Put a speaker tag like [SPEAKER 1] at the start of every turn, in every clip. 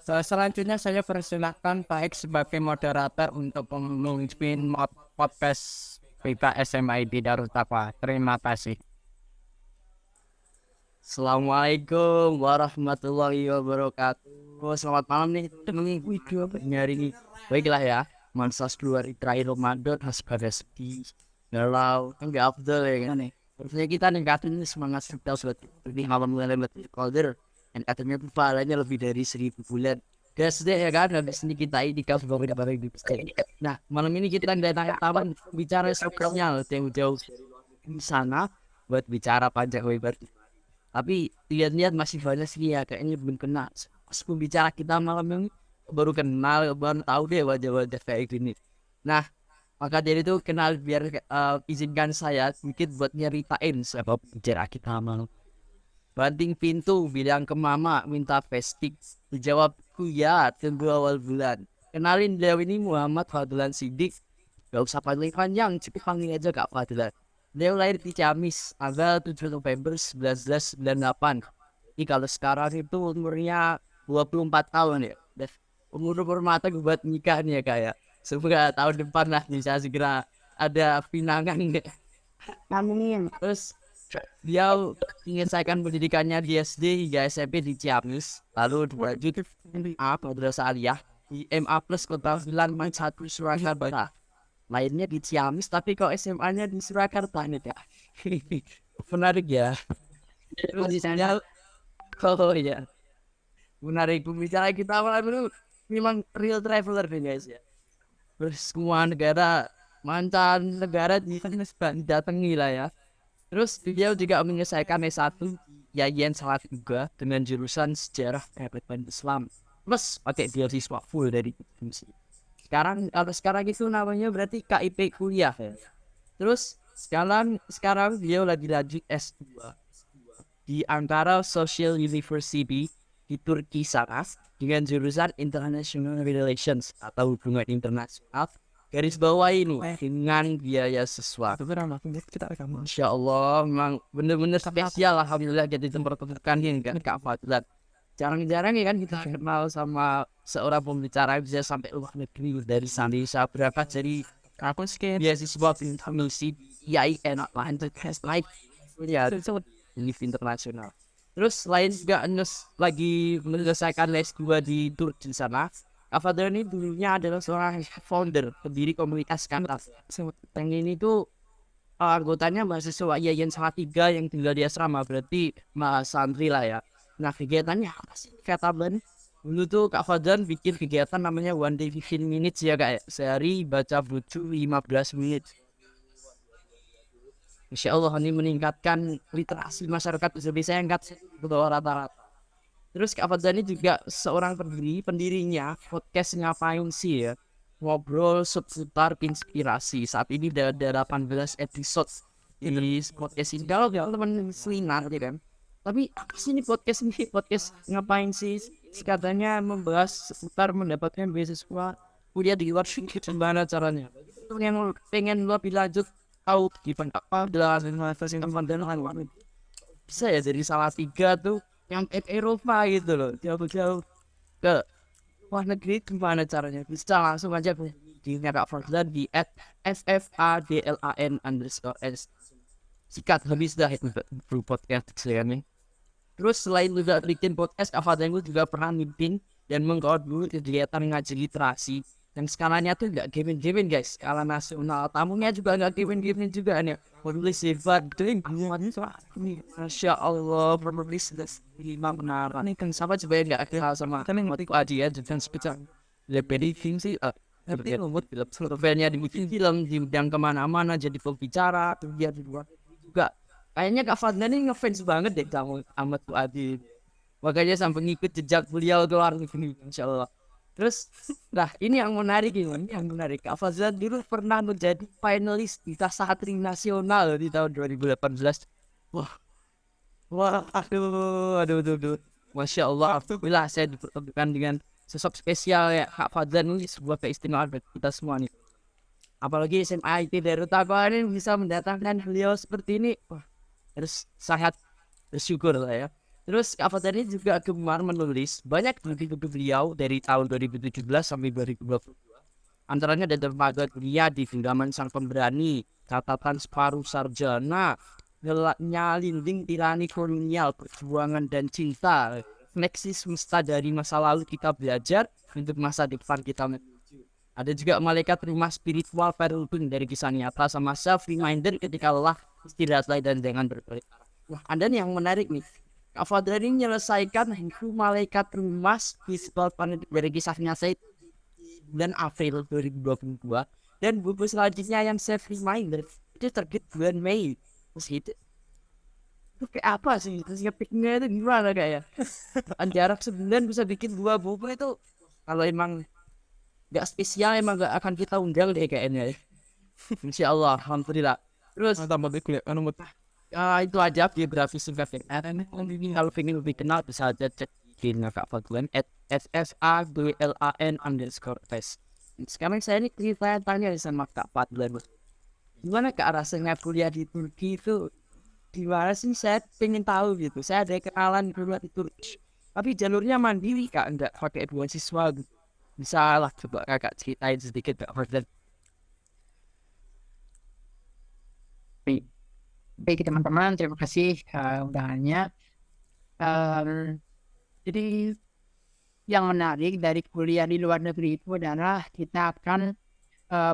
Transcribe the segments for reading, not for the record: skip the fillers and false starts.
[SPEAKER 1] Selanjutnya saya persilahkan Pak X sebagai moderator untuk memimpin podcast kita SMID Darut Taqwa. Terima kasih.
[SPEAKER 2] Assalamualaikum warahmatullahi wabarakatuh. Selamat malam nih teman-teman. Hari ini baiklah ya. Masa 2 hari terakhir Ramadan harus pada sedih, galau, enggak afdal ya kan nih. Harusnya kita ningkatin semangat kita buat ini malam Lailatul Qadar, dan katanya pahalanya lebih dari 1000 bulan. Gas deh ya kan, habis ini kita ini kau sebagai dapat di Nah, malam ini kita datang taman bicara spesial jauh-jauh di sana buat bicara panjang lebar. Tapi lihat-lihat masih banyak sih ya, kayaknya belum kenal. Pas pembicara kita malam ini baru kenal, baru tahu deh wajah-wajah kayak gini. Nah, maka dari itu kenal biar izinkan saya sedikit buat nyeritain siapa pembicara kita malam. Banting pintu, bilang ke mama, minta festik. Dijawabku ya, tunggu awal bulan. Kenalin beliau ini Muhammad Fadlan Sidik. Gak usah panjang, cukup panggil aja Kak Fadlan. Beliau lahir di Ciamis, tanggal 7 November 1998. Jadi kalau sekarang itu umurnya 24 tahun ya. Dan umur mata buat nikah nih ya Kak ya. Semoga tahun depan lah bisa segera ada pinangan ya. Amin. Terus dia menyelesaikan pendidikannya di SD hingga SMP di Ciamis, lalu berlanjut MA Madrasah Aliyah di MA Plus Kota 91 Surakarta. Lainnya di Ciamis, tapi kok SMA-nya di Surakarta nih ya. Menarik ya. Terus di sana, oh ya, menarik pembicara kita malam itu memang real traveler nih guys ya. Terus semua negara, mancan negara didatangi lah ya. Terus beliau juga menyelesaikan S1 Yayan Salatiga dengan jurusan Sejarah Keagamaan Islam. Plus pakai beasiswa full dari FMC. Kalau sekarang itu namanya berarti KIP kuliah ya. Terus sekarang beliau lagi lanjut S2 di Ankara Social University di Turki sana dengan jurusan International Relations atau hubungan internasional. Garis bawah ini dengan biaya sesuatu. Masya Allah, memang bener-bener spesial. Alhamdulillah jadi mempertemukan ini kan Kak Fadlan. Jarang-jarang ya kan kita kenal sama seorang pembicara bisa sampai luar negeri dari sana. Saya berangkat dari aku sekian beasiswa Indonesia IAIN Atlantic Test Life ya live internasional. Terus lain juga lagi menyelesaikan S2 di Turki sana. Avadar ini dulunya adalah seorang founder, pendiri komunitas kantas. Yang ini tuh anggotanya mahasiswa Yayan Salatiga yang tinggal di asrama, berarti santri lah ya. Nah kegiatannya apa sih kata Ben? Dulu tuh Kak Fadlan bikin kegiatan namanya One Day 15 Minutes ya kak. Sehari baca buku 15 menit. Insya Allah ini meningkatkan literasi masyarakat bisa angkat ke bawah rata-rata. Terus Kak Fadlan ini juga seorang pendirinya podcast Ngapain sih ya, ngobrol seputar inspirasi. Saat ini ada 18 episode di podcast ini. Kalau teman selingar gitu kan. Tapi apa sih ini podcast Ngapain sih? Katanya membahas seputar mendapatkan beasiswa kuliah di luar negeri. Gimana caranya? Yang pengen lebih lanjut tahu gimana apa jelasin teman-teman bisa ya dari salah tiga tuh yang Eropa gitu loh, jauh-jauh ke luar negeri. Gimana caranya? Bisa langsung aja di Kak Fadlan di @FFADLAN_S. Sikat habis dah itu podcast saya nih. Terus selain juga bikin podcast, Kak Fadlan juga pernah mimpin dan mengkoordinir kegiatan ngaji literasi. Dan skalanya tuh nggak gaming guys, skala nasional. Tamunya juga nggak gaming juga nih. Penulis sifat doing Masya Allah, penulis lima benar. Ini kan sama coba nggak kenal sama kami ngotik aja ya dan spesial. Lebih film sih. Tapi membuat film surveinya di film yang kemana-mana jadi pembicara. Dia di luar juga. Kayaknya Kak Fadlan ini ngefans banget deh sama Ahmad Fuadi. Makanya sampai ngikut jejak beliau ke luar negeri, Insya Allah. Terus, nah ini yang menarik Kak Fadlan dulu pernah menjadi finalis di Tasatri Nasional di tahun 2018. Aduh. Masya Allah, alhamdulillah saya dipertemukan dengan sosok spesial ya Kak Fadlan. Ini sebuah keistimewaan bagi kita semua nih. Apalagi SMA IT Darut Taqwa ini bisa mendatangkan beliau seperti ini. Wah, harus sangat bersyukur lah ya. Terus Kak Fathia ini juga gemar menulis banyak buku-buku beliau dari tahun 2017 sampai 2020. Antaranya ada Dermaga Dunia di Genggaman Sang Pemberani, Catatan Separuh Sarjana, Gelaknya Linding Tirani Kolonial, Perjuangan dan Cinta, Refleksi Semesta dari Masa Lalu Kita Belajar untuk Masa Depan Kita Menuju. Ada juga Malaikat Rumah Spiritual Perludung dari kisah nyata sama self reminder ketika lelah, istirahatlah dan jangan berkelit. Wah, ada nih yang menarik nih. Kak Fathia ini menyelesaikan Malaikat Rumah Spiritual Perludung dari kisah nyata itu bulan April 2022, dan buku selanjutnya yang self reminder itu terbit bulan Mei. Terus itu kayak apa sih, terus ngepiknya itu gimana kayak jarak sebulan bisa bikin 2 buku itu. Kalau emang gak spesial emang gak akan kita undang deh kayaknya ya. Insya Allah, alhamdulillah. Terus
[SPEAKER 1] tambah kuliah anu
[SPEAKER 2] itu aja biografi singkat kalau pengen lebih kenal bisa aja cek di Kak Fadlan @SSABLAN_test. Sekarang saya ini tanya sama Kak Fadlan, gimana Kak rasanya kuliah di Turki itu? Gimana sih, saya pengen tahu gitu. Saya ada kenalan kuliah di Turki, tapi jalurnya mandiri Kak, enggak pakai beasiswa gitu. Bisa lah coba Kakak ceritain sedikit Kak Fadlan.
[SPEAKER 3] Baik teman-teman, terima kasih undangannya. Jadi yang menarik dari kuliah di luar negeri itu adalah kita akan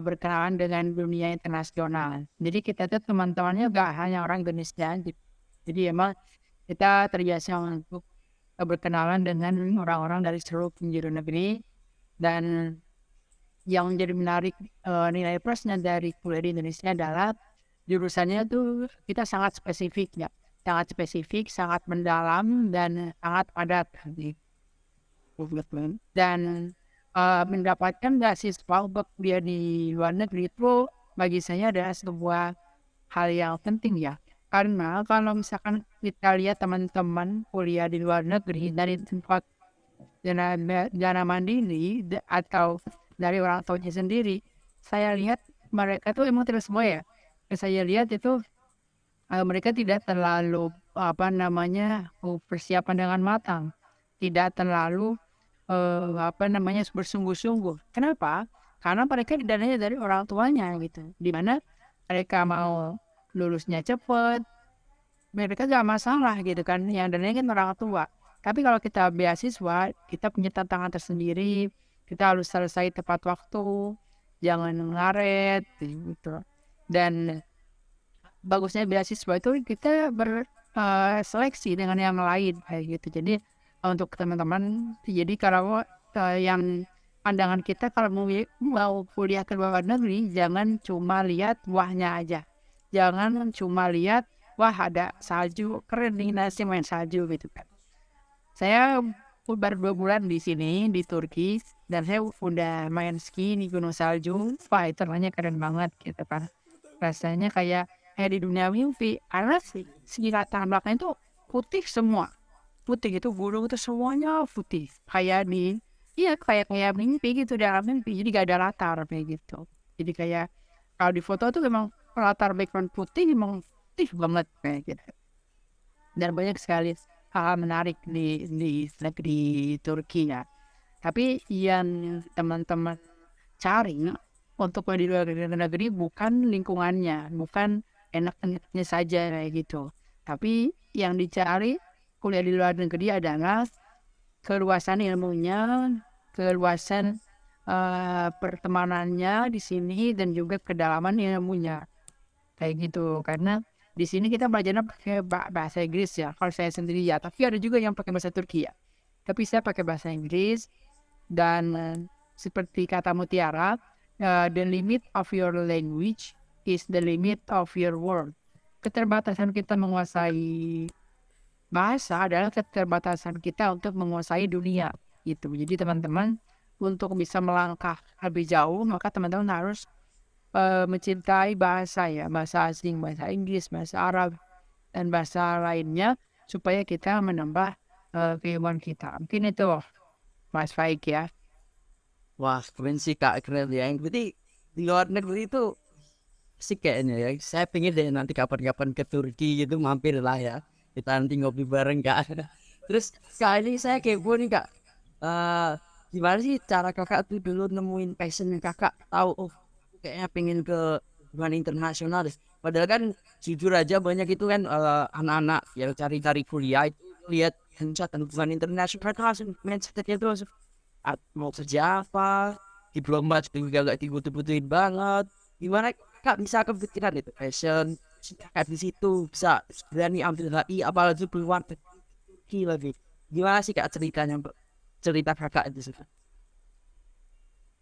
[SPEAKER 3] berkenalan dengan dunia internasional. Jadi kita tuh teman-temannya gak hanya orang Indonesia. Jadi emang kita terbiasa untuk berkenalan dengan orang-orang dari seluruh penjuru negeri. Dan yang menjadi menarik nilai plusnya dari kuliah di Indonesia adalah jurusannya tuh kita sangat spesifik ya, sangat spesifik, sangat mendalam dan sangat padat. Dan mendapatkan beasiswa untuk kuliah di luar negeri itu bagi saya adalah sebuah hal yang penting ya. Karena kalau misalkan kita lihat teman-teman kuliah di luar negeri dari tempat dana mandiri atau dari orang tuanya sendiri, saya lihat mereka tuh emang tidak semua ya. Saya lihat itu mereka tidak terlalu persiapan dengan matang, tidak terlalu bersungguh-sungguh. Kenapa? Karena mereka didananya dari orang tuanya gitu, dimana mereka mau lulusnya cepat, mereka gak masalah gitu kan, yang dananya kan orang tua. Tapi kalau kita beasiswa, kita punya tantangan tersendiri, kita harus selesai tepat waktu, jangan ngaret gitu. Dan bagusnya beasiswa itu kita berseleksi dengan yang lain kayak gitu. Jadi untuk teman-teman, jadi kalau yang pandangan kita kalau mau kuliah ke luar negeri, jangan cuma lihat wahnya aja, jangan cuma lihat wah ada salju keren nih, nasi main salju gitu kan. Saya baru 2 bulan di sini di Turki dan saya udah main ski di gunung salju. Wah itu namanya keren banget gitu kan. Rasanya kayak di dunia mimpi. Karena segi latar belakang itu putih semua. Putih itu gunung itu semuanya putih. Kayak kayak mimpi gitu, dalam mimpi. Jadi gak ada latar kayak gitu. Jadi kayak kalau di foto tuh memang latar background putih memang putih banget kayak gitu. Dan banyak sekali hal menarik di negeri Turki ya. Tapi yang teman-teman cari untuk di luar negeri bukan lingkungannya, bukan enak-enaknya saja kayak gitu. Tapi yang dicari kuliah di luar negeri adalah keluasan ilmunya, keluasan pertemanannya di sini, dan juga kedalaman ilmunya kayak gitu. Karena di sini kita belajarnya pakai bahasa Inggris ya, kalau saya sendiri ya. Tapi ada juga yang pakai bahasa Turki ya. Tapi saya pakai bahasa Inggris. Dan seperti kata Mutiara, the limit of your language is the limit of your world. Keterbatasan kita menguasai bahasa adalah keterbatasan kita untuk menguasai dunia gitu. Jadi teman-teman untuk bisa melangkah lebih jauh, maka teman-teman harus mencintai bahasa ya, bahasa asing, bahasa Inggris, bahasa Arab, dan bahasa lainnya supaya kita menambah keilmuan kita. Mungkin itu Mas Faik ya.
[SPEAKER 2] Wah, keren sih Kak, keren ya. Berarti di luar negeri itu sih kayaknya ya. Saya pengen deh nanti kapan-kapan ke Turki gitu, mampir lah ya. Kita nanti ngopi bareng Kak. Terus kali ini saya kepo nih kak. Gimana sih cara kakak tuh dulu nemuin passion kakak tahu oh kayaknya pengen ke hubungan internasional deh. Padahal kan jujur aja banyak itu kan anak-anak yang cari-cari kuliah itu lihat tentang hubungan internasional kan langsung mindsetnya tuh langsung mau kerja apa diploma juga gak dibutuh-butuhin banget. Gimana kak bisa kepikiran itu passion kakak di situ bisa berani ambil HI apalagi keluar Turki lagi. Gimana sih kak ceritanya cerita kakak itu sih?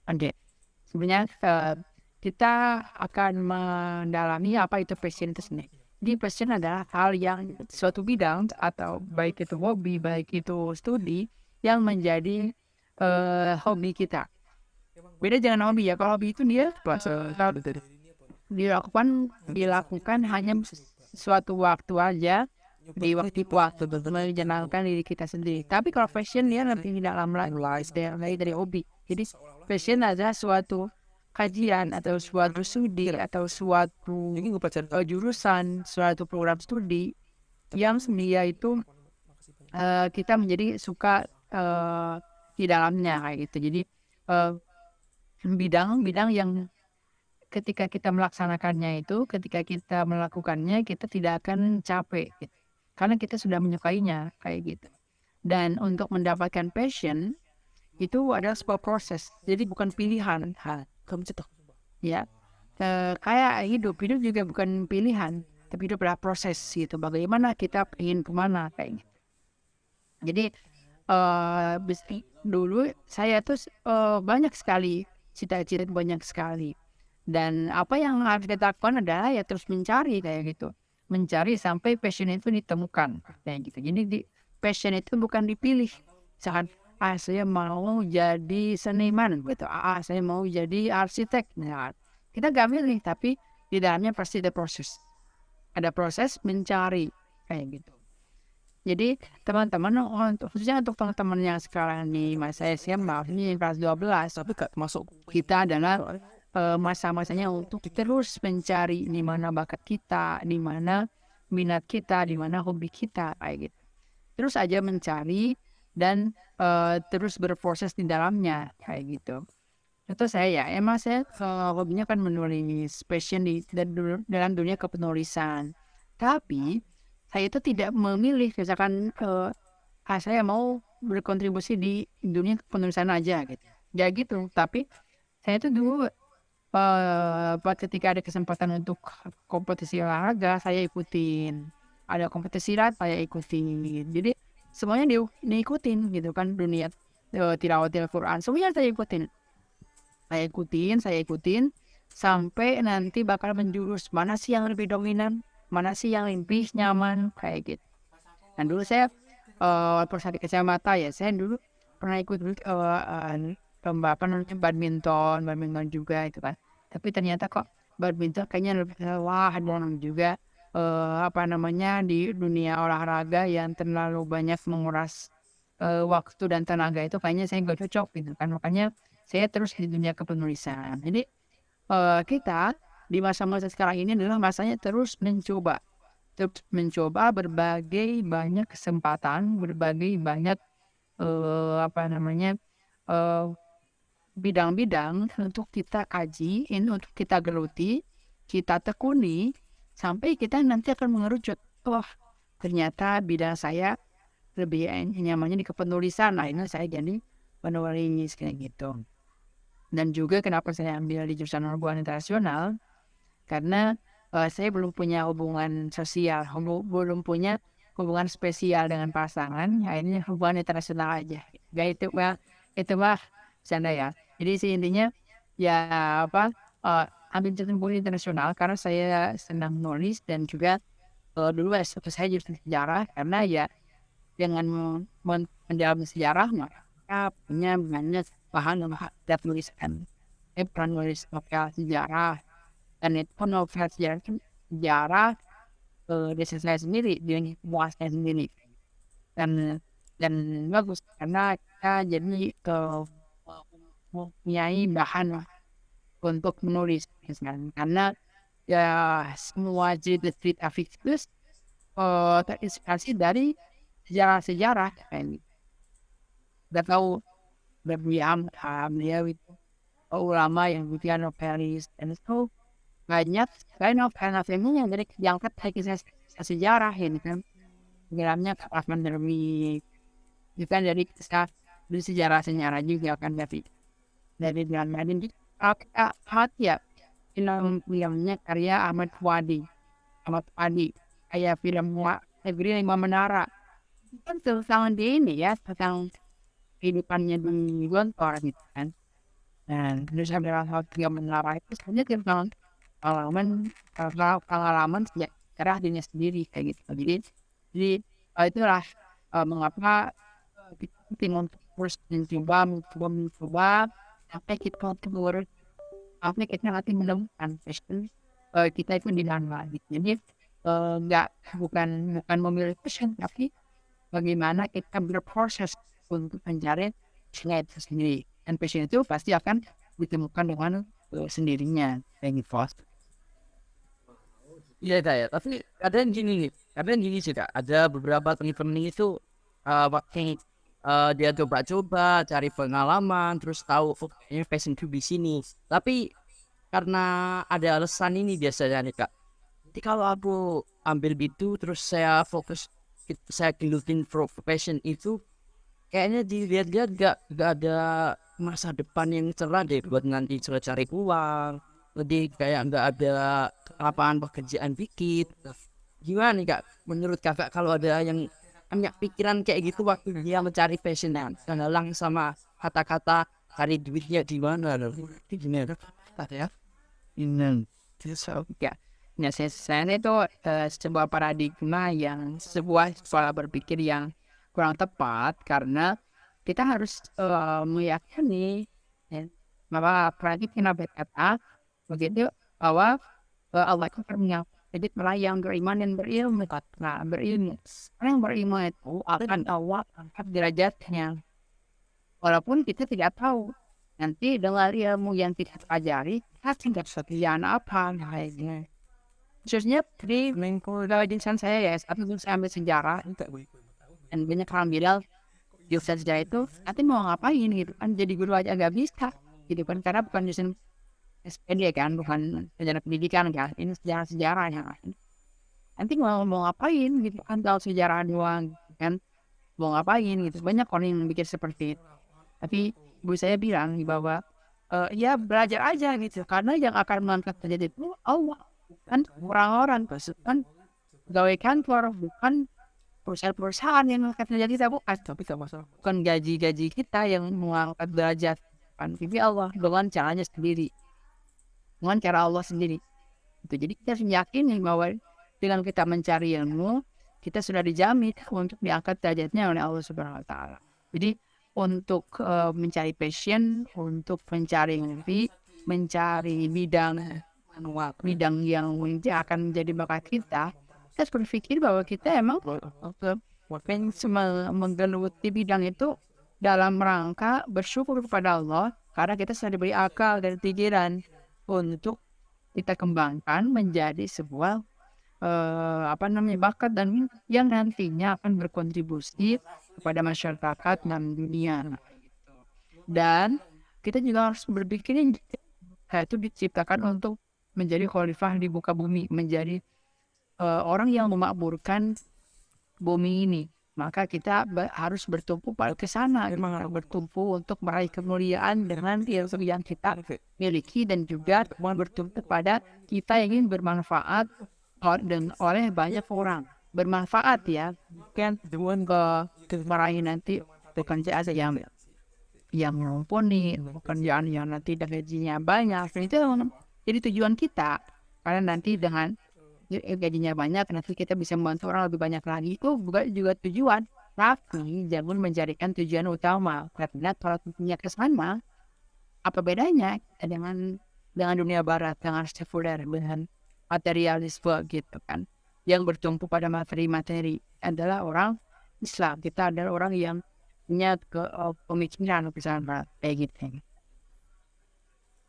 [SPEAKER 3] Oke, sebenarnya kita akan mendalami apa itu passion itu sendiri. Jadi passion adalah hal yang suatu bidang atau baik itu hobi, baik itu studi yang menjadi hobi kita. Beda jangan hobi ya. Kalau hobi itu dia dilakukan hanya suatu waktu aja di waktu menyenangkan diri kita sendiri. Tapi kalau passion dia lebih dalam lagi dari hobi. Jadi passion adalah suatu kajian atau suatu studi atau suatu jurusan, suatu program studi yang dia itu kita menjadi suka di dalamnya kayak gitu. Jadi bidang-bidang yang ketika kita melaksanakannya itu, ketika kita melakukannya, kita tidak akan capek gitu. Karena kita sudah menyukainya kayak gitu. Dan untuk mendapatkan passion itu adalah sebuah proses. Jadi bukan pilihan.
[SPEAKER 2] Kamu cetok.
[SPEAKER 3] Ya. Kayak hidup juga bukan pilihan, tapi hidup adalah proses gitu. Bagaimana kita ingin kemana kayak gitu. Jadi dulu saya tuh banyak sekali cita-cita banyak sekali. Dan apa yang harus kita lakukan adalah ya terus mencari kayak gitu. Mencari sampai passion itu ditemukan kayak gitu. Jadi passion itu bukan dipilih. Misalkan saya mau jadi seniman gitu. Saya mau jadi arsitek. Nah, kita gak milih tapi di dalamnya pasti ada proses. Ada proses mencari kayak gitu. Jadi teman-teman khususnya untuk teman-teman yang sekarang nih masa SMA ini kelas 12
[SPEAKER 1] Tapi gak masuk
[SPEAKER 3] kita adalah masa-masanya untuk terus mencari di mana bakat kita, di mana minat kita, di mana hobi kita kayak gitu. Terus aja mencari dan terus berproses di dalamnya kayak gitu. Contoh saya emang saya hobinya kan menulis, passion dalam dunia kepenulisan. Tapi saya itu tidak memilih misalkan saya mau berkontribusi di dunia kepenulisan aja gitu. Ya gitu, tapi saya itu dulu ketika ada kesempatan untuk kompetisi olahraga saya ikutin, ada kompetisi lat saya ikutin, jadi semuanya diikutin gitu kan, dunia tilawatil Quran semuanya saya ikutin sampai nanti bakal menjurus mana sih yang lebih dominan, mana sih yang lebih nyaman kayak gitu. Dan dulu saya persadi kacamata ya, saya dulu pernah ikut lomba badminton juga itu kan, tapi ternyata kok badminton kayaknya lebih dan juga di dunia olahraga yang terlalu banyak menguras waktu dan tenaga itu kayaknya saya nggak cocok gitu kan, makanya saya terus di dunia kepenulisan. Jadi kita di masa-masa sekarang ini adalah masanya terus mencoba berbagai banyak kesempatan, berbagai banyak bidang-bidang untuk kita kaji, untuk kita geluti, kita tekuni, sampai kita nanti akan mengerucut. Wah, ternyata bidang saya lebih nyamannya di kepenulisan. Nah, ini saya jadi penulis kayak gitu. Dan juga kenapa saya ambil di jurusan hubungan internasional, karena saya belum punya hubungan sosial, belum punya hubungan spesial dengan pasangan, akhirnya hubungan internasional aja. Gak itu mah bercanda ya. Jadi sih intinya ya ambil hubungan internasional karena saya senang nulis dan juga dulu saya jurusan sejarah, karena ya dengan mendalam sejarah maka punya banyak bahan untuk tulisan. Saya pernah nulis novel sejarah, dan itu novel sejarah desa saya sendiri, dengan puasnya sendiri, dan bagus karena kita jadi mempunyai bahan untuk menulis misalkan. Karena ya semua cerita fiktif terinspirasi dari sejarah-sejarah kayak gitu. Udah tahu Abraham dia itu ulama yang bikin novelis dan itu banyak kayak novel-novelnya yang dari diangkat dari kisah sejarah ini kan. Filmnya Rahman Darmi itu kan dari kisah dari sejarah-sejarah juga kan dari Dilan Madin itu ya filmnya karya Ahmad Wadi kayak film Negeri Lima Menara kan tentang dia ini ya tentang kehidupannya di Gontor gitu kan. Dan terus ada hal yang menara itu sebenarnya tentang pengalaman sejak sejarah dirinya sendiri kayak gitu. Jadi itulah mengapa kita penting untuk terus mencoba sampai kita keluar sampai kita nanti menemukan passion kita itu di mana gitu. Jadi nggak bukan memilih passion tapi bagaimana kita berproses untuk mencari passion itu sendiri, dan passion itu pasti akan ditemukan dengan sendirinya kayak gitu.
[SPEAKER 2] Iya Kak ya, tapi kadang gini sih Kak, ada beberapa temen-temen itu waktu dia coba-coba cari pengalaman, terus tahu oh ini passion tuh di sini. Tapi karena ada alasan ini biasanya nih Kak. Jadi kalau aku ambil itu terus saya fokus, saya gelutin passion itu, kayaknya dilihat-lihat gak ada masa depan yang cerah deh buat nanti cari uang. Lebih kayak nggak ada lapangan pekerjaan dikit. Gimana nih Kak? Menurut Kakak kalau ada yang punya pikiran kayak gitu waktu dia mencari passionnya, terhalang sama kata-kata cari duitnya di mana? Itu gimana Kak ya?
[SPEAKER 3] Ini ya. Nah, saya itu sebuah paradigma yang sebuah pola berpikir yang kurang tepat karena kita harus meyakini bahwa paradigma berkata begitu bahwa Allah itu jadi orang yang beriman dan berilmu. Nah, berilmu orang yang beriman itu akan Allah angkat derajatnya walaupun kita tidak tahu nanti dengan ilmu yang tidak pelajari kita tingkat sekian apa kayaknya. Khususnya di jurusan saya ya satu saya ambil sejarah dan banyak orang bilang jurusan sejarah itu nanti mau ngapain gitu kan, jadi guru aja nggak bisa gitu kan, karena bukan jurusan SPD kan, bukan sejarah pendidikan kan, ini sejarah-sejarahnya kan. Nanti mau ngapain gitu kan, kalau sejarah doang kan, mau ngapain gitu. Banyak orang yang mikir seperti itu. Tapi ibu saya bilang bahwa ya belajar aja gitu, karena yang akan mengangkat derajat itu Allah, bukan orang-orang, bukan pegawai kantor, bukan perusahaan-perusahaan yang mengangkat derajat kita, bukan gaji-gaji kita yang mengangkat derajat kan, tapi Allah dengan caranya sendiri, dengan cara Allah sendiri. Itu jadi kita harus yakin bahwa dengan kita mencari ilmu, kita sudah dijamin untuk diangkat derajatnya oleh Allah Subhanahu Wa Taala. Jadi untuk mencari passion, untuk mencari mimpi, mencari bidang yang akan menjadi bakat kita harus berpikir bahwa kita emang menggeluti bidang itu dalam rangka bersyukur kepada Allah karena kita sudah diberi akal dan pikiran untuk kita kembangkan menjadi sebuah bakat dan yang nantinya akan berkontribusi kepada masyarakat dan dunia. Dan kita juga harus berpikir itu diciptakan untuk menjadi khalifah di muka bumi, menjadi orang yang memakmurkan bumi ini. Maka kita harus bertumpu pada ke sana, memang harus bertumpu untuk meraih kemuliaan dengan ilmu yang kita miliki, dan juga bertumpu pada kita ingin bermanfaat dan oleh banyak orang, bermanfaat ya, bukan dengan meraih nanti pekerjaan yang mumpuni, pekerjaan yang nanti gajinya banyak. Itu jadi tujuan kita, karena nanti dengan gajinya banyak nanti kita bisa membantu orang lebih banyak lagi, itu juga tujuan, tapi jangan menjadikan tujuan utama, karena kalau tujuannya ke sana, apa bedanya dengan dunia barat, dengan sekuler, dengan materialisme gitu kan, yang bertumpu pada materi adalah orang Islam. Kita adalah orang yang punya pemikiran misalnya kayak gitu.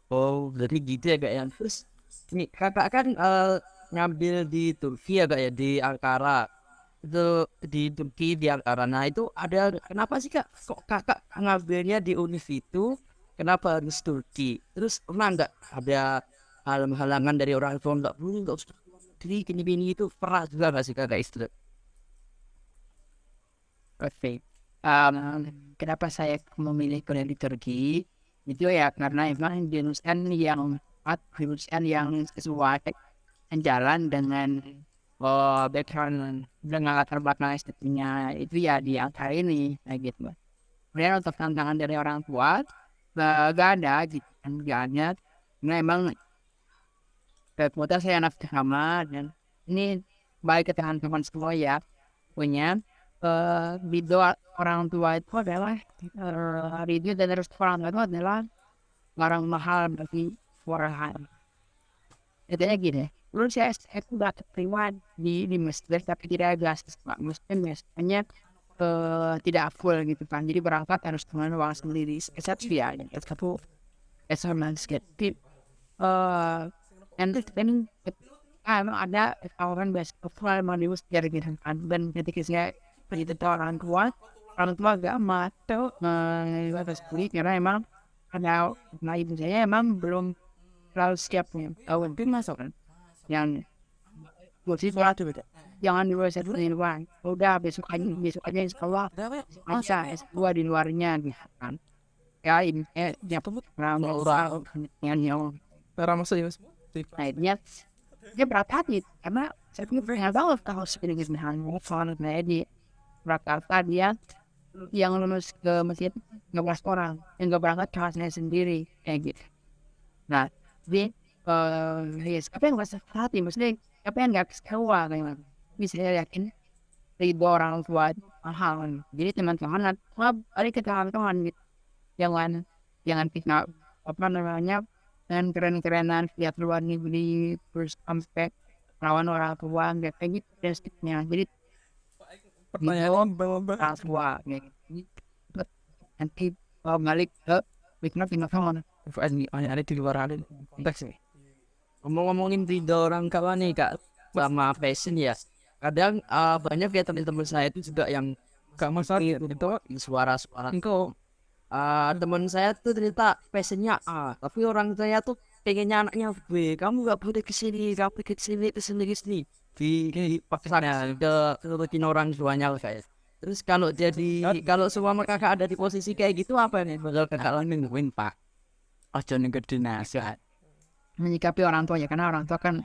[SPEAKER 2] Oh, jadi gitu ya Kak ya. Terus nih Kakak kan ngambil di Turki ya Kak ya, di Ankara. itu di Turki di Ankara. Nah itu ada kenapa sih kak kok kakak ngambilnya di univ itu, kenapa harus Turki? Terus pernah nggak ada halangan dari orang tua, nggak boleh, nggak usah keluar negeri gini itu, pernah juga nggak sih kakak istri?
[SPEAKER 3] Oke. Kenapa saya memilih kuliah di Turki? Itu ya karena emang jurusan yang jurusan yang sesuai dan jalan dengan background dengan latar belakang estetiknya itu ya di angka ini kayak gitu. Kemudian untuk tantangan dari orang tua gak ada gitu kan, gak ada. Karena emang kebetulan saya anak pertama dan ini baik ke teman-teman semua ya punya ridho orang tua itu adalah ridho dan restu orang tua itu adalah barang mahal bagi orang. Intinya gini, dulu saya itu udah terima di masjid tapi tidak ada siswa muslim biasanya tidak full gitu kan, jadi berangkat harus dengan uang sendiri. Saya ya satu SMA sedikit and then emang ada tawaran beasiswa mau sejarah gitu kan, dan ketika saya pergi ke orang tua gak mau sendiri karena emang ada ibu saya emang belum terlalu siapnya. Itu masuk kan yang gue sih sekolah tuh beda, jangan dulu saya dulu di luar, udah besok aja sekolah aja S2 di luarnya gitu kan. Ya ini dia tuh orang yang akhirnya dia berat hati karena saya pikir pengen banget kalau seperti ini soalnya di Jakarta dia yang lulus ke masjid 15 orang yang gak berangkat kelasnya sendiri kayak gitu. Nah jadi siapa yang gak sakit hati, maksudnya siapa yang gak kecewa kayak gitu. Bisa saya yakin ribu orang tua itu mahal. Jadi teman-teman ada teman-teman gitu jangan kita apa namanya dan keren-kerenan lihat luar negeri terus sampai lawan orang tua kayak gitu dan seterusnya. Jadi pertanyaan orang tua kayak gitu. Nanti balik ke bikin apa
[SPEAKER 2] Ada di luar ada konteks nih. Ngomongin ridho orang kawan nih kak sama passion ya. Kadang banyak ya teman-teman saya itu juga yang gak masalah itu suara-suara. Teman saya tuh ternyata passionnya A, tapi orang saya tuh pengennya anaknya B. Kamu gak boleh kesini, kamu kesini paksanya ke orang tuanya kayak. Terus kalau semua kakak ada di posisi kayak gitu, apa nih bakal kakak lakuin pak?
[SPEAKER 1] Ojo ning gede nasihat.
[SPEAKER 3] menyikapi orang tua ya, karena orang tua kan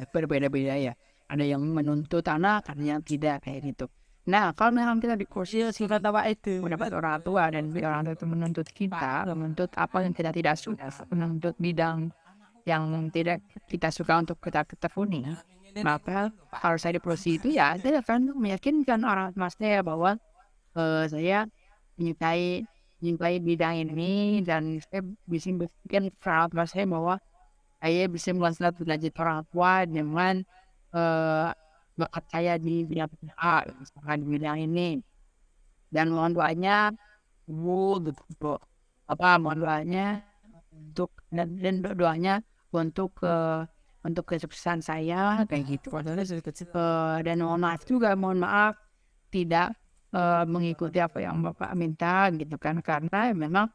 [SPEAKER 3] berbeda-beda ya, ada yang menuntut anak, ada yang tidak kayak gitu. Nah kalau memang kita di kursi sifat tawa itu mendapat orang tua dan orang tua itu menuntut kita, menuntut apa yang kita tidak suka, menuntut bidang yang tidak kita suka untuk kita tekuni, maka harus saya di posisi itu ya saya akan meyakinkan orang tua saya bahwa saya menyukai bidang ini dan saya bisa berpikir orang tua saya bahwa saya bisa melaksanakan belajar orang tua dengan bakat saya di bidang A, misalkan di bidang ini, dan mohon doanya mohon doanya dan doanya untuk kesuksesan saya kayak gitu. Dan mohon maaf tidak mengikuti apa yang Bapak minta gitu kan, karena memang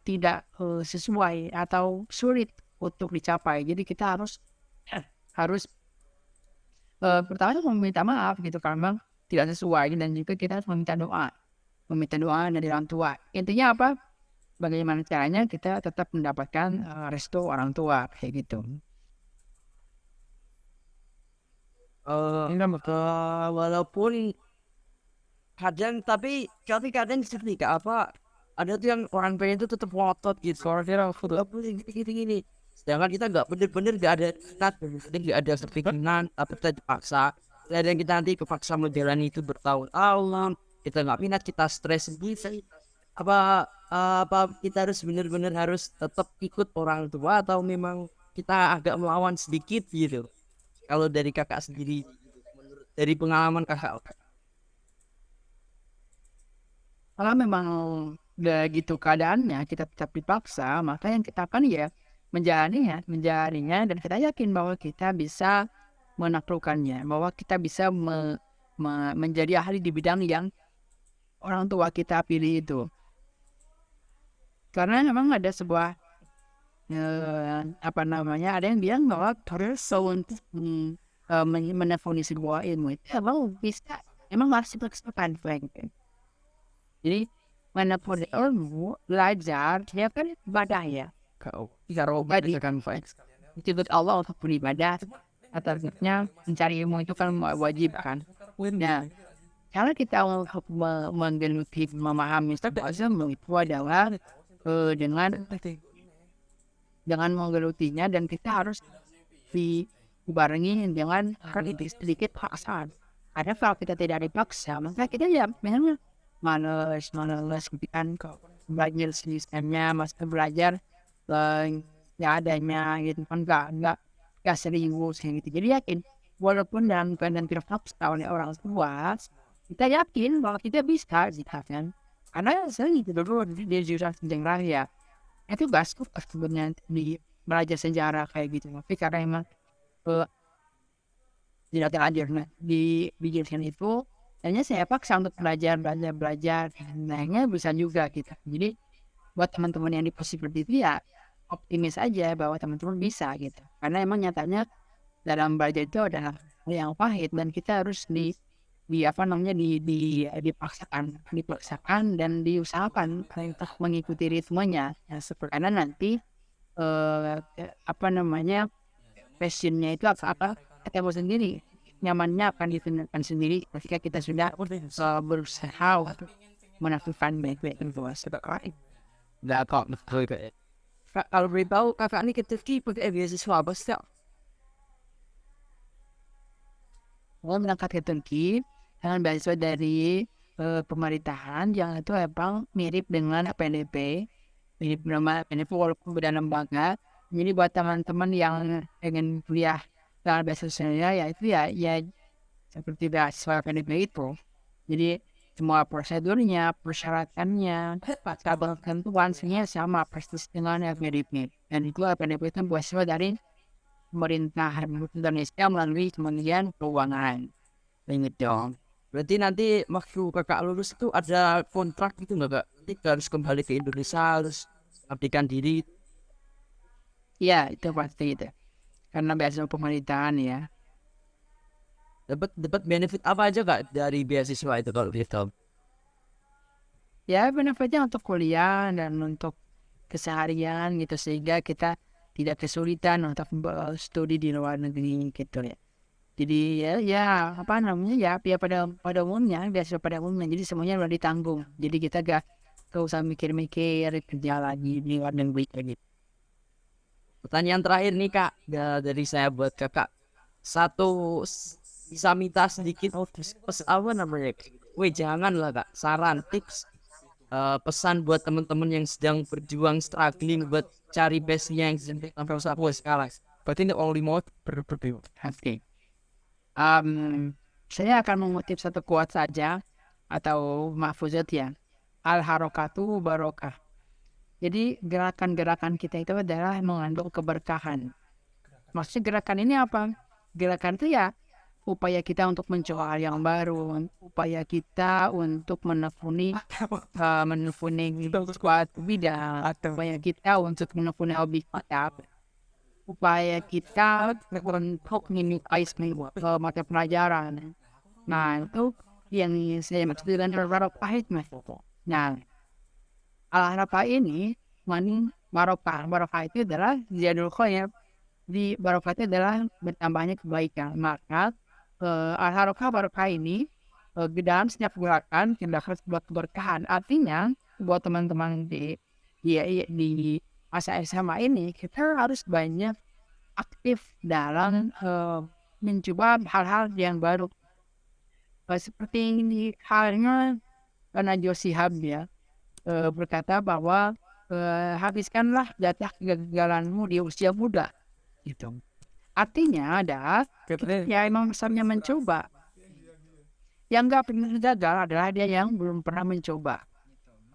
[SPEAKER 3] tidak sesuai atau sulit untuk dicapai. Jadi kita harus pertama meminta maaf gitu karena memang tidak sesuai, dan juga kita harus meminta doa dari orang tua. Intinya apa? Bagaimana caranya kita tetap mendapatkan restu orang tua kayak gitu.
[SPEAKER 2] Walaupun kadang tapi kadang seperti apa ada tuh yang orang pengen itu tetap ngotot gitu, kalau dia nggak boleh gini, sedangkan kita nggak bener-bener nggak ada minat, nggak ada keinginan, tapi kita dipaksa. Dan kita nanti kepaksa menjalani itu bertahun-tahun, kita nggak minat, kita stres sendiri. Apa kita harus bener-bener harus tetap ikut orang tua, atau memang kita agak melawan sedikit gitu? Kalau dari kakak sendiri, dari pengalaman kakak.
[SPEAKER 3] Kalau memang udah gitu keadaannya kita tetap dipaksa, maka yang kita akan ya menjalaninya, dan kita yakin bahwa kita bisa menaklukkannya, bahwa kita bisa menjadi ahli di bidang yang orang tua kita pilih itu. Karena memang ada sebuah ada yang bilang bahwa so untuk menekuni sebuah ilmu itu emang harus dipersiapkan. Jadi menekuni ilmu, belajar, dia kan ibadah ya.
[SPEAKER 1] Kalau
[SPEAKER 3] Jadi,
[SPEAKER 1] misalkan baik
[SPEAKER 3] itu Allah untuk beribadah. Atasnya mencari ilmu itu kan wajib kan. Nah, kalau kita menggeluti memahami sebuah ilmu itu adalah dengan menggelutinya, dan kita harus dibarengi dengan sedikit paksaan. Karena kalau kita tidak dipaksa, maka kita ya memang males gitu kan, belajar sistemnya, masa belajar ya adanya gitu kan, nggak serius kayak gitu. Jadi yakin, walaupun dalam keadaan terpaksa oleh orang tua, kita yakin bahwa kita bisa gitu kan. Karena saya gitu dulu di jurusan sejarah ya, itu gak suka sebenarnya di belajar sejarah kayak gitu, tapi karena emang tidak terlanjur di jurusan itu, hanya saya paksa untuk belajar, nah bisa juga gitu. Jadi buat teman-teman yang di posisi seperti itu ya optimis aja bahwa teman-teman bisa gitu, karena emang nyatanya dalam belajar itu adalah hal yang pahit, dan kita harus dipaksakan dan diusahakan untuk mengikuti ritmenya ya, karena nanti passionnya itu apa ketemu sendiri, nyamannya akan ditentukan sendiri ketika kita sudah berusaha untuk melakukan baik-baik itu.
[SPEAKER 1] nggak kok betul kayak. Kalau beritahu kakak ini ketika pakai beasiswa apa sih?
[SPEAKER 3] Saya berangkat ke Turki dengan beasiswa dari pemerintahan yang itu emang mirip dengan PNP, mirip dengan PNP walaupun beda lembaga. Jadi buat teman-teman yang pengen kuliah dengan beasiswanya, ya itu ya seperti beasiswa PNP itu. Jadi semua prosedurnya, persyaratannya, ketentuan semuanya sama persis dengan PNP. Dan itu PNP itu beasiswa dari pemerintahan Indonesia melalui Kementerian Keuangan. Ingat dong.
[SPEAKER 2] Berarti nanti waktu kakak lulus itu ada kontrak gitu nggak kak? Nanti harus kembali ke Indonesia, harus mengabdikan diri.
[SPEAKER 3] Ya, itu pasti itu. Karena beasiswa pemerintahan ya.
[SPEAKER 2] Dapat benefit apa aja kak dari beasiswa itu kalau gitu?
[SPEAKER 3] Ya, benefitnya untuk kuliah dan untuk keseharian gitu, sehingga kita tidak kesulitan untuk studi di luar negeri gitu ya. Jadi ya pada umumnya beasiswa pada umumnya, jadi semuanya udah ditanggung. Jadi kita gak usah mikir-mikir kerja lagi di luar negeri kayak gitu.
[SPEAKER 2] Pertanyaan terakhir nih kak, dari saya buat kakak, satu bisa minta sedikit apa namanya? Wih jangan lah kak, saran tips pesan buat teman-teman yang sedang berjuang struggling buat cari base-nya yang sampai usaha skala.
[SPEAKER 1] Berarti ini only mode berbeda.
[SPEAKER 3] Oke. Saya akan mengutip satu quote saja atau mahfuzat ya. Al-harokatu barokah. Jadi gerakan-gerakan kita itu adalah mengandung keberkahan. Maksudnya gerakan ini apa? Gerakan itu ya upaya kita untuk mencoba hal yang baru, upaya kita untuk menekuni suatu bidang, upaya kita untuk menekuni hobi kita, upaya kita untuk menyukai mata pelajaran. Nah itu yang saya maksud dengan barokah itu. Nah al-harokah ini barokah itu adalah ziyadul khair. Di barokah itu adalah bertambahnya kebaikan. Maka al-harokah barokah ini dalam setiap gerakan terdapat sebuah keberkahan. Artinya buat teman-teman di masa SMA ini, kita harus banyak aktif dalam mencoba hal-hal yang baru. Seperti ini halnya Najwa Shihab ya, berkata bahwa habiskanlah jatah kegagalanmu di usia muda. Gitu. Artinya adalah ya emang besarnya mencoba. Yang nggak pernah gagal adalah dia yang belum pernah mencoba.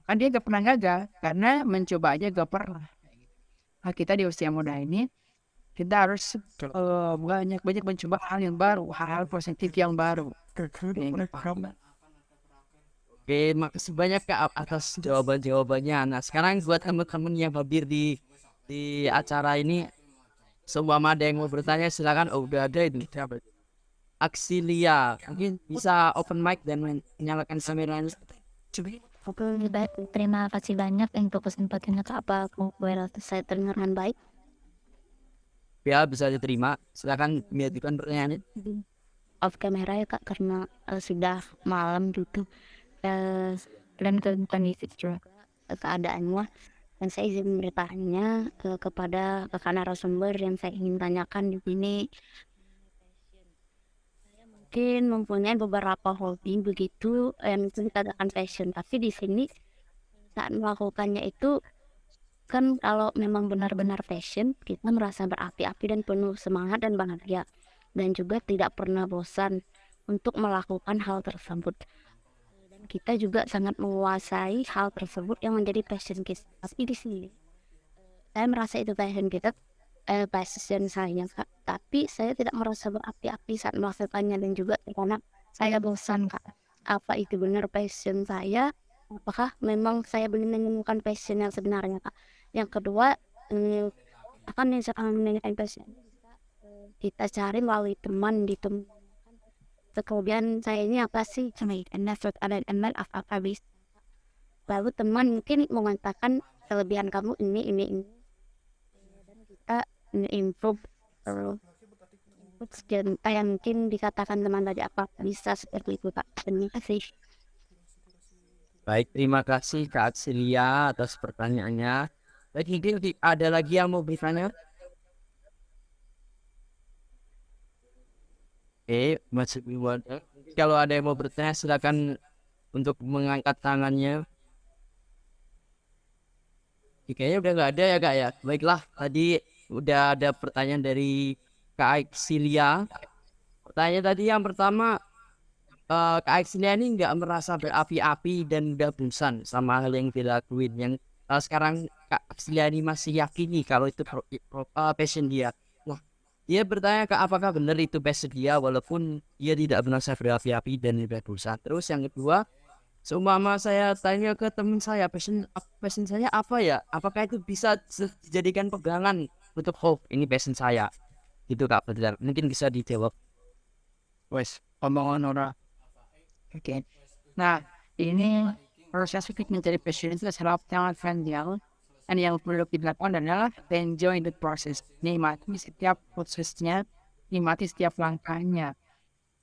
[SPEAKER 3] Kan dia nggak pernah gagal karena mencoba aja nggak pernah. Nah, kita di usia muda ini kita harus banyak mencoba hal yang baru, hal-hal positif yang baru.
[SPEAKER 2] Oke, makasih banyak Kak atas jawaban-jawabannya. Nah, sekarang buat teman-teman yang hadir di acara ini, semua ada yang mau bertanya silakan. Oh, udah ada ini. Aksilia, mungkin bisa open mic dan menyalakan kameranya.
[SPEAKER 4] Oke, baik. Terima kasih banyak untuk kesempatannya Kak. Apa saya terdengar dengan baik?
[SPEAKER 2] Ya, bisa diterima. Silakan mengajukan pertanyaannya.
[SPEAKER 4] Off kamera ya Kak, karena sudah malam gitu. Dan kondisi juga keadaannya. Dan saya izin bertanya kepada kakak narasumber yang saya ingin tanyakan di sini. Mungkin mempunyai beberapa hobi begitu yang dikatakan passion, tapi di sini saat melakukannya itu kan kalau memang benar-benar passion, kita merasa berapi-api dan penuh semangat dan bahagia, dan juga tidak pernah bosan untuk melakukan hal tersebut. Dan kita juga sangat menguasai hal tersebut yang menjadi passion kita. Tapi di sini saya merasa itu passion kita, passion saya, Kak. Tapi saya tidak merasa berapi-api saat melakukannya, dan juga karena saya bosan Kak. Apa itu benar passion saya? Apakah memang saya belum menemukan passion yang sebenarnya Kak? Yang kedua, akan yang saya menemukan passion kita cari melalui teman di teman. Kemudian saya ini apa sih apa bisa, lalu teman mungkin mengatakan kelebihan kamu ini, dan kita improve yang mungkin dikatakan teman tadi apa bisa seperti itu Kak. Terima kasih.
[SPEAKER 2] Baik, terima kasih Kak Aksilia atas pertanyaannya. Baik, mungkin ada lagi yang mau bertanya? Masih belum ada. Kalau ada yang mau bertanya silakan untuk mengangkat tangannya. Kayaknya udah nggak ada ya Kak ya. Baiklah, tadi udah ada pertanyaan dari Kak Aksilia. Pertanyaan tadi yang pertama, Kak Aksilia ini nggak merasa berapi-api dan udah bosan sama hal yang dilakuin. Yang sekarang Kak Aksilia ini masih yakini kalau itu passion dia. Dia bertanya Kak, apakah benar itu passion dia walaupun dia tidak merasa berapi-api dan udah bosan. Terus yang kedua, seumpama saya tanya ke teman saya, passion saya apa ya? Apakah itu bisa dijadikan pegangan untuk ini passion saya? Gitu Kak, benar. Mungkin bisa dijawab.
[SPEAKER 3] Wes, omongan orang. Oke. Nah, ini proses mencari passion itu sangat panjang. Dan yang perlu dilakukan adalah enjoy the process. Nikmati setiap prosesnya, nikmati setiap langkahnya.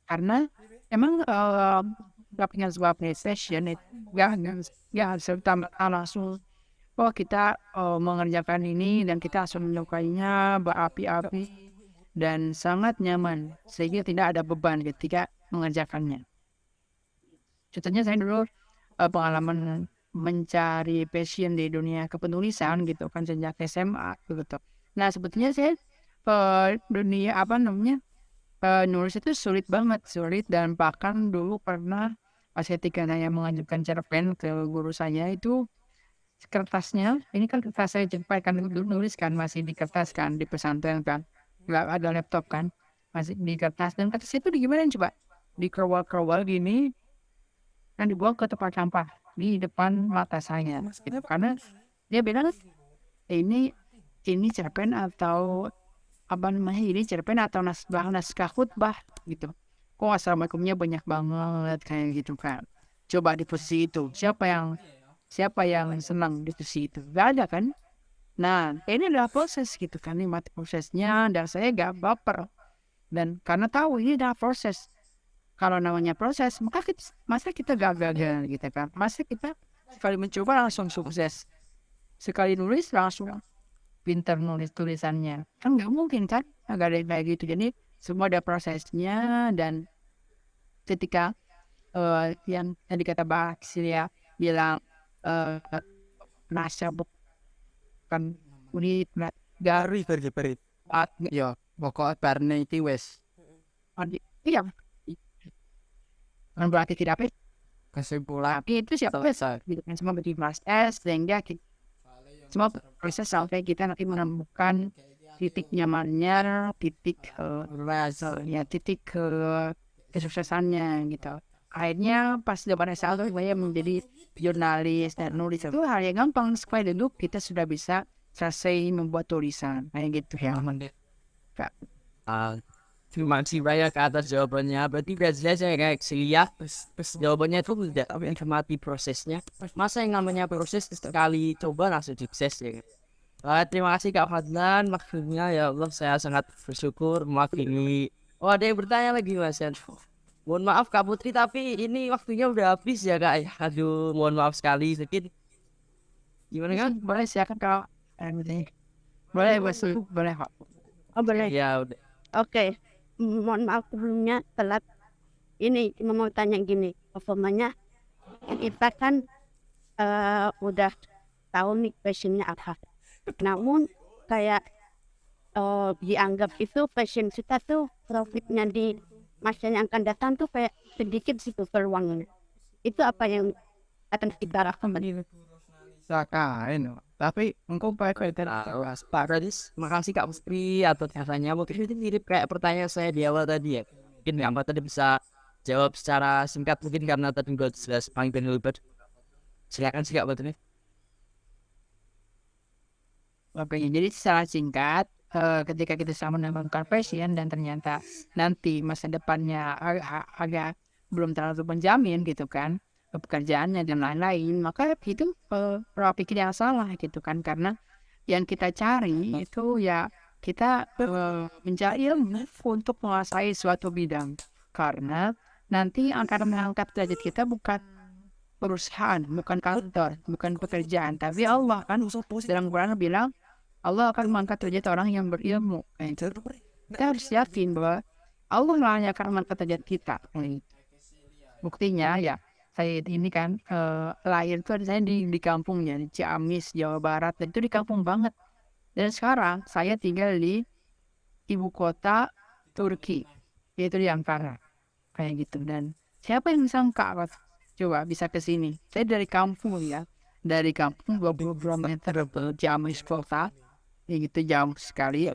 [SPEAKER 3] Karena emang dengan sebuah passion itu gak serta langsung kita mengerjakan ini dan kita langsung menyukainya berapi-api dan sangat nyaman sehingga tidak ada beban ketika mengerjakannya. Contohnya saya dulu pengalaman mencari passion di dunia kepenulisan gitu kan sejak SMA gitu. Nah sebetulnya saya dunia nulis itu sulit dan bahkan dulu pernah pas ketika saya mengajukan cerpen ke guru saya itu kertasnya, ini kan kertas saya jempai kan dulu nulis kan masih di kertas kan di pesantren kan nggak ada laptop kan masih di kertas, dan kertas itu gimana coba dikerwal gini dan dibuang ke tempat sampah di depan mata saya gitu. Karena dia bilang ini cerpen atau ini cerpen atau naskah khutbah gitu. Kok assalamualaikumnya banyak banget kayak gitu kan. Coba di posisi itu siapa yang senang di posisi itu? Gak ada kan. Nah ini adalah proses gitu kan, nikmati prosesnya dan saya gak baper, dan karena tahu ini adalah proses. Kalau namanya proses, masa kita gagal gitu kan? Masa kita sekali mencoba langsung sukses, sekali nulis langsung pintar nulis tulisannya? Kan nggak mungkin kan? Nggak ada yang kayak gitu. Jadi semua ada prosesnya, dan ketika yang tadi kata Mbak Aksilia bilang nasa bukan unit
[SPEAKER 1] Gari yo pokok barne iki wis
[SPEAKER 3] iya kan berarti tidak apa
[SPEAKER 1] kesimpulan
[SPEAKER 3] itu siapa gitu kan, semua berdiri mas S sehingga semua proses sampai kita nanti menemukan titik nyamannya, titik ya titik kesuksesannya gitu. Akhirnya pas zaman SMA saya menjadi jurnalis dan nulis itu hal yang gampang supaya dulu kita sudah bisa selesai membuat tulisan kayak gitu ya. Kak.
[SPEAKER 2] Terima kasih banyak atas jawabannya. Berarti udah jelas ya kayak Celia. Jawabannya itu udah mencermati prosesnya. Masa yang namanya proses sekali coba langsung sukses ya. Terima kasih Kak Fadlan. Maksudnya ya Allah saya sangat bersyukur mewakili. Oh ada yang bertanya lagi Mas Yan. Mohon maaf Kak Putri tapi ini waktunya udah habis ya Kak. Aduh mohon maaf sekali sedikit. Gimana kan?
[SPEAKER 3] Boleh silakan kalau boleh boleh Pak.
[SPEAKER 4] Oh boleh.
[SPEAKER 2] Ya udah.
[SPEAKER 4] Oke. Mohon maaf sebelumnya telat. Ini cuma mau tanya gini. Umpamanya kita kan udah tahu nih passionnya apa. Namun kayak dianggap itu passion kita tuh profitnya di masa yang akan datang tuh kayak sedikit situ peluangnya. Itu apa yang akan kita lakukan?
[SPEAKER 3] Silakan. Tapi engkau pakai
[SPEAKER 2] Pak Radis, makasih Kak Putri atau jasanya. Mungkin itu mirip kayak pertanyaan saya di awal tadi ya. Mungkin Mbak tadi bisa jawab secara singkat mungkin karena tadi nggak jelas panggil lebat. Silakan sih Kak Putri.
[SPEAKER 3] Oke, jadi secara singkat, ketika kita sudah menemukan passion dan ternyata nanti masa depannya agak belum terlalu menjamin gitu kan, pekerjaannya dan lain-lain, maka itu pola pikir yang salah gitu kan, karena yang kita cari itu ya kita mencari ilmu untuk menguasai suatu bidang, karena nanti akan mengangkat derajat kita bukan perusahaan, bukan kantor, bukan pekerjaan, tapi Allah kan dalam Quran bilang Allah akan mengangkat derajat orang yang berilmu. Kita harus yakin bahwa Allah lah yang akan mengangkat derajat kita. Buktinya ya, saya ini kan lahir itu saya di kampungnya, di Ciamis, Jawa Barat, dan itu di kampung banget. Dan sekarang saya tinggal di ibu kota Turki, yaitu di Ankara, kayak gitu. Dan siapa yang sangka coba bisa ke sini? Saya dari kampung ya, dari kampung 20 km ke Ciamis kota. Ya gitu jauh sekali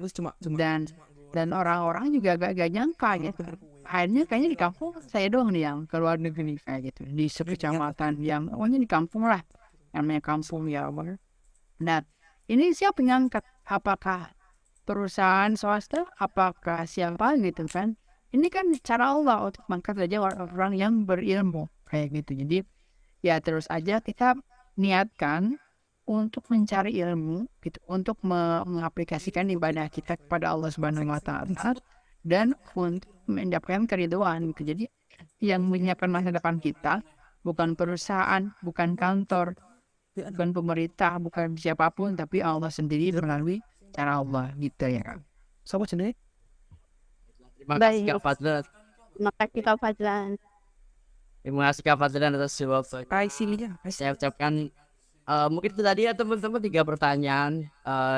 [SPEAKER 3] dan orang-orang juga gak nyangka gitu. Akhirnya kayaknya di kampung saya doang nih yang keluar negeri kayak gitu, di sekecamatan yang pokoknya di kampung lah, namanya kampung ya. Nah ini siapa yang ngangkat? Apakah perusahaan swasta, apakah siapa gitu kan? Ini kan cara Allah untuk mengangkat saja orang-orang yang berilmu kayak gitu. Jadi ya terus aja kita niatkan untuk mencari ilmu gitu, untuk mengaplikasikan ibadah kita kepada Allah Subhanahu wa taala dan untuk mendapatkan keridhaan gitu. Jadi yang menyiapkan masa depan kita bukan perusahaan, bukan kantor, bukan pemerintah, bukan siapapun, tapi Allah sendiri melalui cara Allah gitu ya kan. Sobat sendiri.
[SPEAKER 2] Terima kasih Kak Fadlan.
[SPEAKER 4] Terima kasih Kak Fadlan.
[SPEAKER 2] Terima kasih Kak Fadlan atas jawabannya. Saya ucapkan mungkin itu tadi ya teman-teman 3 pertanyaan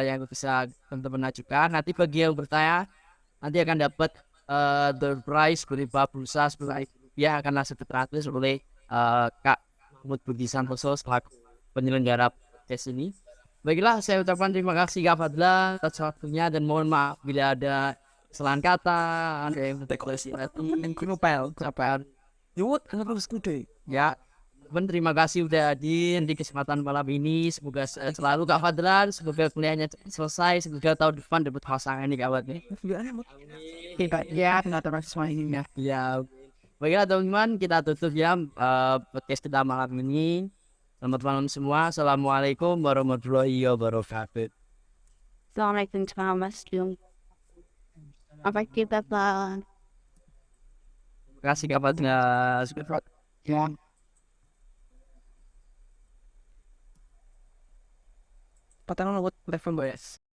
[SPEAKER 2] yang bisa teman-teman ajukan. Nanti bagi yang bertanya nanti akan dapat door prize berupa pulsa Rp10.000 akan langsung ditransfer oleh Kak Mahmud Budi Santoso selaku penyelenggara podcast ini. Baiklah, saya ucapkan terima kasih Kak Fadlan atas waktunya dan mohon maaf bila ada kesalahan kata, ada yang terkoreksi ya. Terima kasih udah hadir di kesempatan malam ini. Semoga selalu Kak Fadlan, semoga kuliahnya selesai, semoga tahun depan dapat pasangan nih kawan nih.
[SPEAKER 3] Ya, terus semuanya.
[SPEAKER 2] Ya, baiklah teman-teman, kita tutup ya podcast kita malam ini. Selamat malam semua. Assalamualaikum warahmatullahi wabarakatuh.
[SPEAKER 4] Assalamualaikum warahmatullahi wabarakatuh. Apa kita Pak?
[SPEAKER 2] Terima kasih Kak Fadlan.
[SPEAKER 3] Ya.
[SPEAKER 1] Patangan buat telepon boys.